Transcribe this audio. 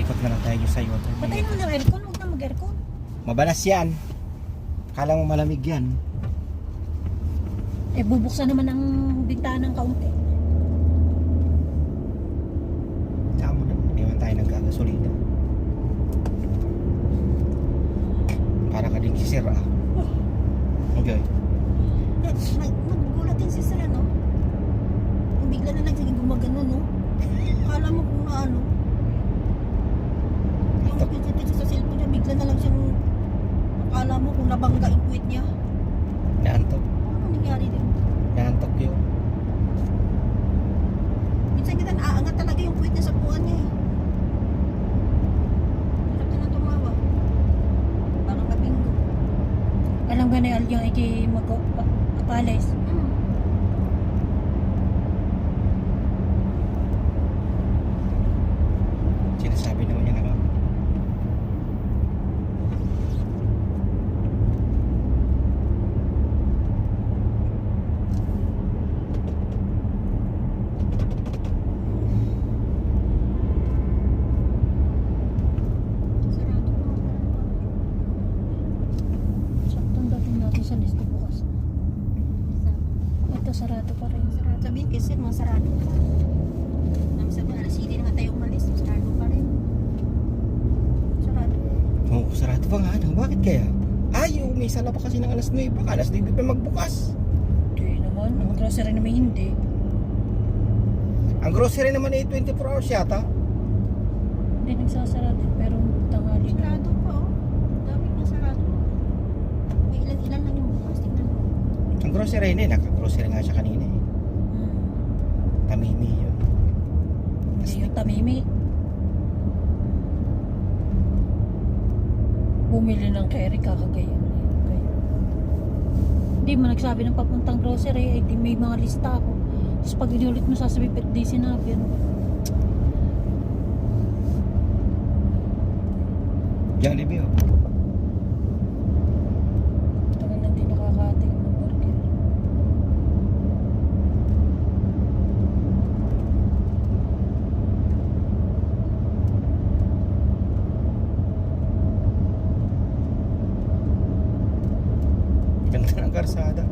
ikot na lang tayo sa iyo. Patayin mo ng aircon, huwag na mag-aircon. Mabalas yan. Kala mo malamig yan. Eh, bubuksan naman ang bintana ng kaunti. Saan mo na, hindi naman tayo nagkagasolina. Para ka din sisira. Okay. Nagugulat din si Sir, no? Yung bigla na lang sige gumagano, no? Akala mo kung ano. Yung picture sa cellphone niya, bigla na lang siyang akala mo kung nabangga yung puwit niya. Naantok. Ano nangyari din? Naantok yun. Minsan kita naaangat talaga yung puwit niya sa puwan niya, eh. Harap na lang tumawa. Parang mabinggo. Alam ka na yung iki mag-apalis. Sinasabi naman niya na Sarado pa. Saktong dating natin sa list bukas. Ito sarado pa rin. Sarado. Sabihin kasi mga sarado pa. Nang sabi, alas 7 na nga tayo umalis. Sarado pa rin. Sarado. Oo, sarado pa nga. Bakit kaya? Ay, umisa na pa kasi ng alas 9. Baka alas 9 pa magbukas. Hindi naman. Ang grocery naman hindi. Ang grocery naman ay 24 hours yata. Hindi nagsasarado. Pero tanghali na. Sarado pa, oh. Dami na sarado. May ilan-ilan lang yung bukas. Tingnan mo. Ang grocery hindi. Naka-grocery nga siya kanina eh. Tamimi yun. Hindi yung tamimi. Bumili ng carry, kakagayan. Hindi mo nagsabi ng papuntang grocery, eh di may mga lista ako. Tapos pag inulit mo sasabi, pero di sinabi. Ano? Jollibee oh. Tagal lang di nakakating ng burger. Ganda ng karsada.